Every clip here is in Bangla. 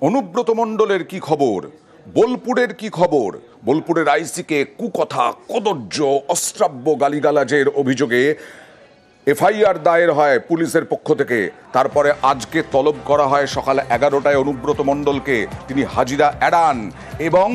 অনুব্রত মণ্ডলের কি খবর? বোলপুরের কি খবর? বোলপুরের আইসিকে কুকথা, কদর্য, অশ্রাব্য গালিগালাজের অভিযোগে এফআইআর দায়ের হয় পুলিশের পক্ষ থেকে। তারপরে আজকে তলব করা হয় সকাল 11টায় অনুব্রত মণ্ডলকে। তিনি হাজিরা এড়ান এবং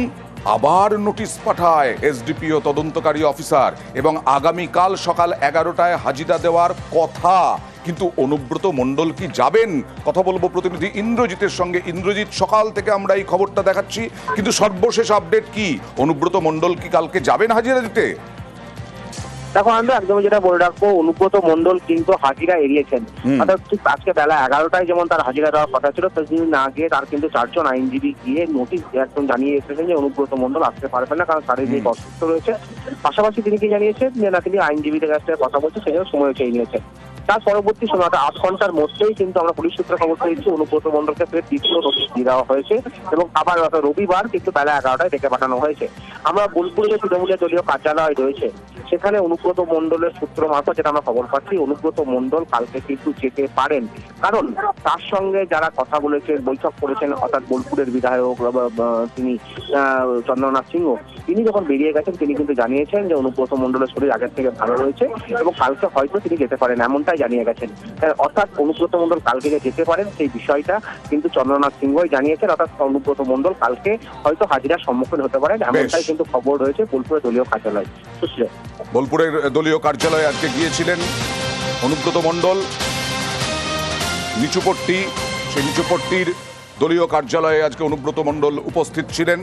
আবার নোটিশ পাঠায় এসডিপিও তদন্তকারী অফিসার, এবং আগামীকাল সকাল 11টায় হাজিরা দেওয়ার কথা। কিন্তু অনুব্রত মণ্ডল কি যাবেন? কথা বলবো প্রতিনিধি ইন্দ্রজিতের সঙ্গে। ইন্দ্রজিৎ, সকাল থেকে আমরা এই খবরটা দেখাচ্ছি, কিন্তু সর্বশেষ আপডেট কি? অনুব্রত মণ্ডল কি কালকে যাবেন হাজিরা দিতে? দেখো, আমরা একদম যেটা বলে রাখবো, অনুব্রত মণ্ডল কিন্তু হাজিরা এড়িয়েছেন। অর্থাৎ ঠিক আজকে বেলা 11টায় যেমন তার হাজিরা দেওয়ার কথা ছিল, সেদিন না গিয়ে তার কিন্তু 4 জন আইনজীবী গিয়ে নোটিশ একদম জানিয়ে এসেছেন যে অনুব্রত মণ্ডল আসতে পারবেন না, কারণ শারীরিক অসুস্থ রয়েছে। পাশাপাশি তিনি কি জানিয়েছেন যে না, তিনি আইনজীবীদের কাছে কথা বলছে, সেই জন্য সময় চেয়ে নিয়েছেন। তার পরবর্তী সময় 8 ঘন্টার মধ্যেই কিন্তু আমরা পুলিশ সূত্রে খবর পেয়েছি অনুব্রত মণ্ডলকে ফের দ্বিতীয় নোটিশ দিয়ে দেওয়া হয়েছে এবং আবার রবিবার কিন্তু বেলা 11টায় ডেকে পাঠানো হয়েছে। আমরা বোলপুরে যে তৃণমূলের দলীয় কার্যালয় রয়েছে, সেখানে অনুব্রত মণ্ডলের সূত্র মারফত যেটা আমরা খবর পাচ্ছি, অনুব্রত মণ্ডল কালকে কিন্তু যেতে পারেন। কারণ তার সঙ্গে যারা কথা বলেছেন, বৈঠক করেছেন, অর্থাৎ বোলপুরের বিধায়ক তিনি চন্দ্রনাথ সিংহ, তিনি যখন বেরিয়ে গেছেন, তিনি কিন্তু জানিয়েছেন যে অনুব্রত মণ্ডলের শরীর আগের থেকে ভালো রয়েছে এবং কালকে হয়তো তিনি যেতে পারেন, এমনটাই জানিয়ে গেছেন। অর্থাৎ অনুব্রত মণ্ডল কালকে যে যেতে পারেন সেই বিষয়টা কিন্তু চন্দ্রনাথ সিংহই জানিয়েছেন। অর্থাৎ অনুব্রত মণ্ডল কালকে হয়তো হাজিরার সম্মুখীন হতে পারেন, এমনটাই কিন্তু খবর রয়েছে বোলপুরের দলীয় কার্যালয়। বোলপুরের দলীয় কার্যালয়ে আজকে গিয়েছিলেন অনুব্রত মণ্ডল। নিচুপট্টি, সেই নিচুপট্টির দলীয় কার্যালয়ে আজকে অনুব্রত মণ্ডল উপস্থিত ছিলেন।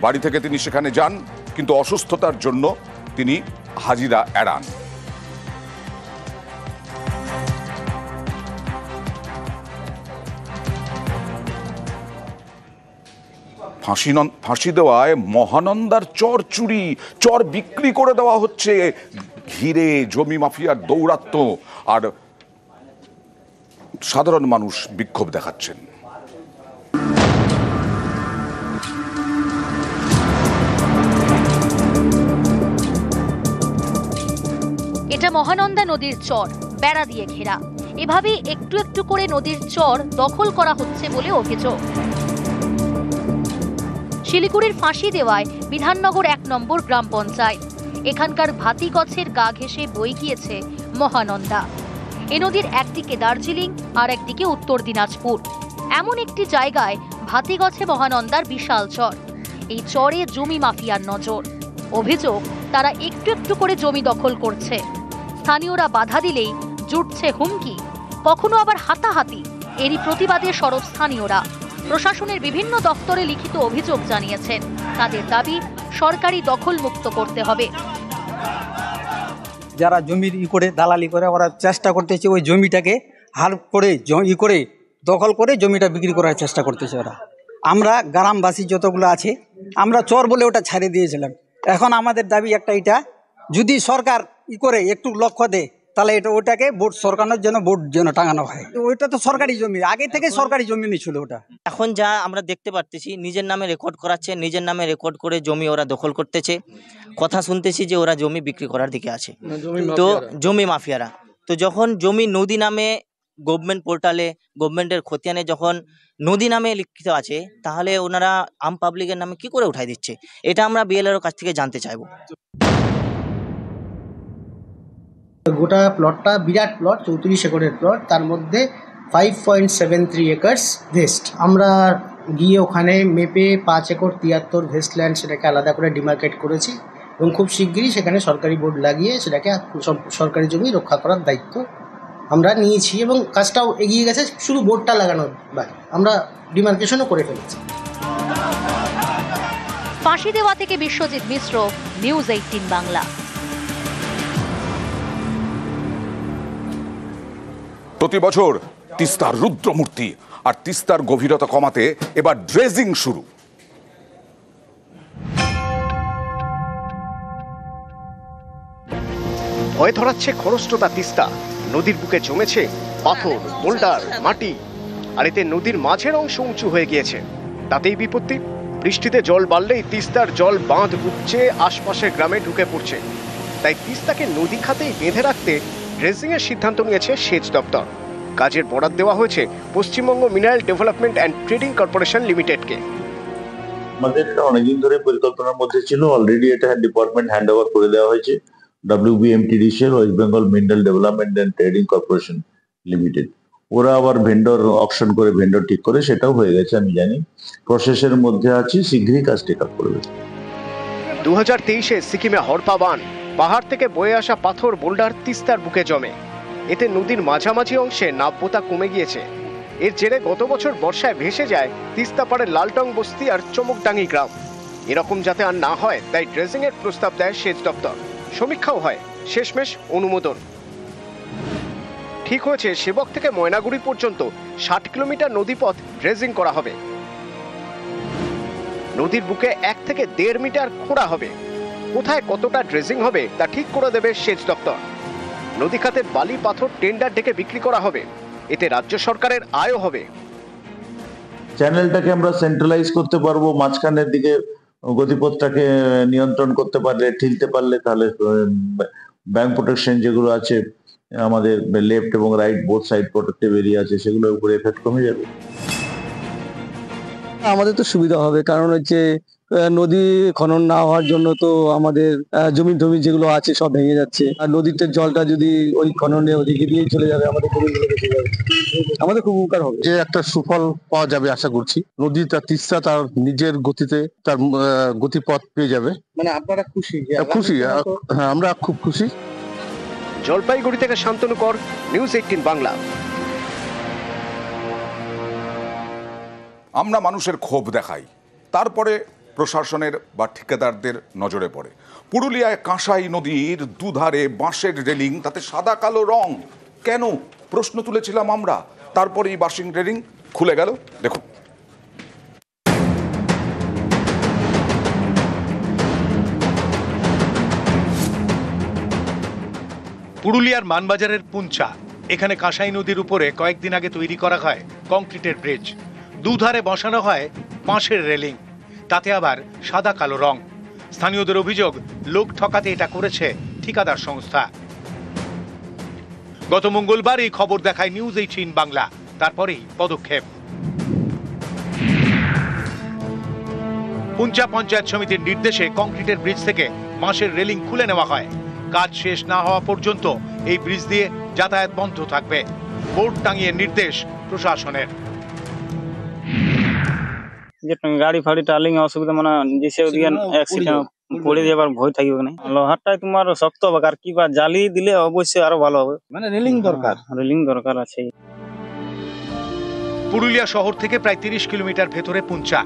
বাড়ি থেকে তিনি সেখানে যান, কিন্তু অসুস্থতার জন্য তিনি হাজিরা এড়ান। ফাঁসি দেওয়ায় মহানন্দার চর চুরি, চর বিক্রি করে দেওয়া হচ্ছে, ঘিরে জমি মাফিয়ার দৌরাত্ম্য, আর সাধারণ মানুষ বিক্ষোভ দেখাচ্ছেন। এটা মহানন্দা নদীর চর, বেড়া দিয়ে ঘেরা। এভাবেই একটু একটু করে নদীর চর দখল করা হচ্ছে বলে অভিযোগ। শিলিগুড়ির ফাঁসি দেওয়ায় বিধাননগর 1 নম্বর গ্রাম পঞ্চায়েত, এখানকার ভাতিগছের গা ঘেঁষে বয়ে গিয়েছে মহানন্দা। এ নদীর একদিকে দার্জিলিং আর একদিকে উত্তর দিনাজপুর। এমন একটি জায়গায় ভাতিগছে মহানন্দার বিশাল চর। এই চরে জমি মাফিয়ার নজর। অভিযোগ, তারা একটু একটু করে জমি দখল করছে। স্থানীয়রা বাধা দিলেই জুটছে হুমকি, কখনো আবার হাতাহাতি। এরই প্রতিবাদে সরব স্থানীয়রা। প্রশাসনের বিভিন্ন দপ্তরে লিখিত অভিযোগ জানিয়েছেন। তাদের দাবি, সরকারি দখল মুক্ত করতে হবে। যারা জমির করে দালালি করে, ওরা চেষ্টা করতেছে ওই জমিটাকে হার করে করে দখল করে জমিটা বিক্রি করার চেষ্টা করতেছে ওরা। আমরা গ্রামবাসী যতগুলো আছে, আমরা চর বলে ওটা ছাড়িয়ে দিয়েছিলাম। এখন আমাদের দাবি একটা, এটা যদি সরকার করে একটু লক্ষ্য দেয়, তাহলে এটা ওটাকে ভোট সরকারের জন্য ভোট যেন টাঙানো হয়। ওইটা তো সরকারি জমি, আগে থেকে সরকারি জমি ছিল ওটা। এখন যা আমরা দেখতে পারতেছি, নিজের নামে রেকর্ড করাচ্ছে, নিজের নামে রেকর্ড করে জমি ওরা দখল করতেছে। কথা শুনতেছি যে ওরা জমি বিক্রি করার দিকে আছে, তো জমি মাফিয়ারা। তো যখন জমি নদী নামে গভর্নমেন্ট পোর্টালে, গভর্নমেন্টের খতিয়ানে যখন নদী নামে লিখিত আছে, তাহলে ওনারা আম পাবলিকের নামে কি করে উঠাই দিচ্ছে? এটা আমরা বিএলআর কাছ থেকে জানতে চাইবো। গোটা প্লটটা বিরাট প্লট, 34 একরের প্লট, তার মধ্যে 5.73 একর্স ভেস্ট। আমরা গিয়ে ওখানে মেপে 5 একর 73 ভেস্ট ল্যান্ড সেটাকে আলাদা করে ডিমার্কেট করেছি এবং খুব শিগগিরই সেখানে সরকারি বোর্ড লাগিয়ে সেটাকে সরকারি জমি রক্ষা করার দায়িত্ব আমরা নিয়েছি এবং কাজটাও এগিয়ে গেছে। শুধু বোর্ডটা লাগানোর বাকি, আমরা ডিমার্কেশনও করে ফেলেছি। ফাঁসি দেওয়া থেকে বিশ্বজিৎ মিশ্র, নিউজ 18 বাংলা। প্রতি বছর তিস্তার রুদ্রমূর্তি, আর তিস্তার গভীরতা কমাতে এবার ড্রেজিং শুরু। ভয় ধরাচ্ছে খরস্রোতা তিস্তা। নদীর বুকে জমেছে পাথর, বোল্ডার, মাটি, আর এতে নদীর মাঝের অংশ উঁচু হয়ে গিয়েছে। তাতেই বিপত্তি, বৃষ্টিতে জল বাড়লেই তিস্তার জল বাঁধ উপচে আশপাশের গ্রামে ঢুকে পড়ছে। তাই তিস্তাকে নদী খাতেই বেঁধে রাখতে ড্রেজিংয়ের সিদ্ধান্ত নিয়েছে সেচ দপ্তর। কাজের বরাদ দেওয়া হয়েছে Paschimbanga mineral development and trading corporation লিমিটেডকে। আমাদের এটা অনেকদিন ধরে পরিকল্পনার মধ্যে ছিল, অলরেডি এটা ডিপার্টমেন্ট হ্যান্ড ওভার করে দেওয়া হয়েছে WBMTDCL, West Bengal mineral development and trading corporation limited. ওরা আবার ভেন্ডর অকশন করে ভেন্ডর ঠিক করে, সেটাও হয়ে গেছে আমি জানি, প্রসেসের মধ্যে আছি, শীঘ্রই কাজ টেক আপ করবে। 2023-এ সিকিমে হরপা বান, পাহাড় থেকে বয়ে আসা পাথর বোল্ডার তিস্তার বুকে জমে। এতে নদীর মাঝামাঝি অংশে নাব্যতা কমে গিয়েছে। এর জেরে গত বছর বর্ষায় ভেসে যায় তিস্তা পাড়ের লালটং বস্তি আর চমকডাঙ্গি গ্রাম। এরকম যাতে আর না হয় তাই ড্রেজিং এর প্রস্তাব দেয় সেচ দপ্তর। সমীক্ষাও হয়, শেষমেশ অনুমোদন। ঠিক হয়েছে সেবক থেকে ময়নাগুড়ি পর্যন্ত 60 কিলোমিটার নদীপথ ড্রেজিং করা হবে। নদীর বুকে 1 থেকে 1.5 মিটার খোঁড়া হবে। কোথায় কতটা ড্রেজিং হবে তা ঠিক করে দেবে সেচ দপ্তর। নদী খাতের বালি পাথর টেন্ডার ডেকে বিক্রি করা হবে। এতে রাজ্য সরকারের আয়ও হবে। চ্যানেলটাকে আমরা সেন্ট্রালাইজ করতে পারবো, মাঝখানের দিকে গতিপথটাকে নিয়ন্ত্রণ করতে পারলে, ঠেলতে পারলে, তাহলে ব্যাংক প্রোটেকশন যেগুলো আছে আমাদের লেফট এবং right both side protective area আছে, সেগুলোর উপরে এফেক্ট কমে যাবে। আমাদের তো সুবিধা হবে, কারণ হচ্ছে নদী খনন না হওয়ার জন্য তো আমাদের জমি যেগুলো আছে সব ভেঙে যাচ্ছে, আর নদীর জলটা যদি ওই খননে ওদিকে দিয়ে চলে যাবে, আমাদের জমিগুলো বেঁচে যাবে, আমাদের খুব উপকার হবে। যে একটা সুফল পাওয়া যাবে আশা করছি। নদী তার তিস্তা তার নিজের গতিতে তার গতিপথ পেয়ে যাবে। মানে আপনারা খুশি? খুশি, হ্যাঁ আমরা খুব খুশি। জলপাইগুড়ি থেকে শান্তনু কর, নিউজ 18 বাংলা। আমরা মানুষের ক্ষোভ দেখাই, তারপরে প্রশাসনের বা ঠিকাদারদের নজরে পড়ে। পুরুলিয়ায় কাঁসাই নদীর দুধারে বাঁশের রেলিং, তাতে সাদা কালো রং কেন প্রশ্ন তুলেছিলাম আমরা। তারপরে এই বাঁশিং রেলিং খুলে গেল, দেখুন। পুরুলিয়ার মানবাজারের পুঞ্চা, এখানে কাঁসাই নদীর উপরে কয়েকদিন আগে তৈরি করা হয় কংক্রিটের ব্রিজ। দুধারে বসানো হয় বাঁশের রেলিং, তাতে আবার সাদা কালো রং। স্থানীয়দের অভিযোগ, লোক ঠকাতে এটা করেছে ঠিকাদার সংস্থা। গত মঙ্গলবার এই খবর দেখায় নিউজ 18 বাংলা, তারপরেই পদক্ষেপ। পুঞ্চা পঞ্চায়েত সমিতির নির্দেশে কংক্রিটের ব্রিজ থেকে বাঁশের রেলিং খুলে নেওয়া হয়। কাজ শেষ না হওয়া পর্যন্ত এই ব্রিজ দিয়ে যাতায়াত বন্ধ থাকবে। বোর্ড টাঙিয়ে নির্দেশ প্রশাসনের। যে গাড়ি ফাড়ি টার্লিং অসুবিধা, মানে যেসে অ্যাক্সিডেন্ট পড়ে যাবার ভয় থাকবে না। লোহারটাই তোমার শক্ত হবে, আর কি বা জালি দিলে অবশ্যই আরো ভালো হবে। মানে রেলিং দরকার, রেলিং দরকার আছে। পুরুলিয়া শহর থেকে প্রায় 30 কিলোমিটার ভেতরে পুঞ্চা,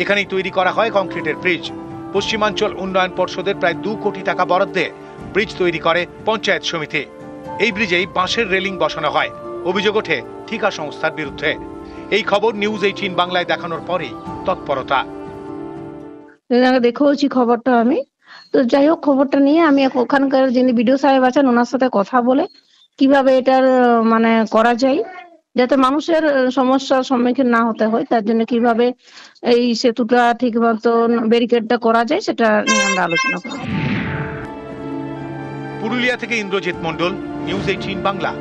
এখানেই তৈরি করা হয় কংক্রিটের ব্রিজ। পশ্চিমাঞ্চল উন্নয়ন পর্ষদের প্রায় 2 কোটি টাকা বরাদ্দে ব্রিজ তৈরি করে পঞ্চায়েত সমিতি। এই ব্রিজেই বাঁশের রেলিং বসানো হয়। অভিযোগ ওঠে ঠিকা সংস্থার বিরুদ্ধে। এই খবর নিউজ 18 বাংলায় দেখানোর পরেই তৎপরতা। দেখেওছি খবরটা আমি, তো যাই হোক খবরটা নিয়ে আমি ওখানকার যিনি বিডিও সাহেব আছেন ওনার সাথে কথা বলে কিভাবে এটার মানে করা যায়, যাতে মানুষের সমস্যার সম্মুখীন না হতে হয়, তার জন্য কিভাবে এই সেতুটা ঠিক মতো ব্যারিকেডটা করা যায় সেটা নিয়ে আমরা আলোচনা করব। পুরুলিয়া থেকে ইন্দ্রজিৎ মণ্ডল, নিউজ 18 বাংলা।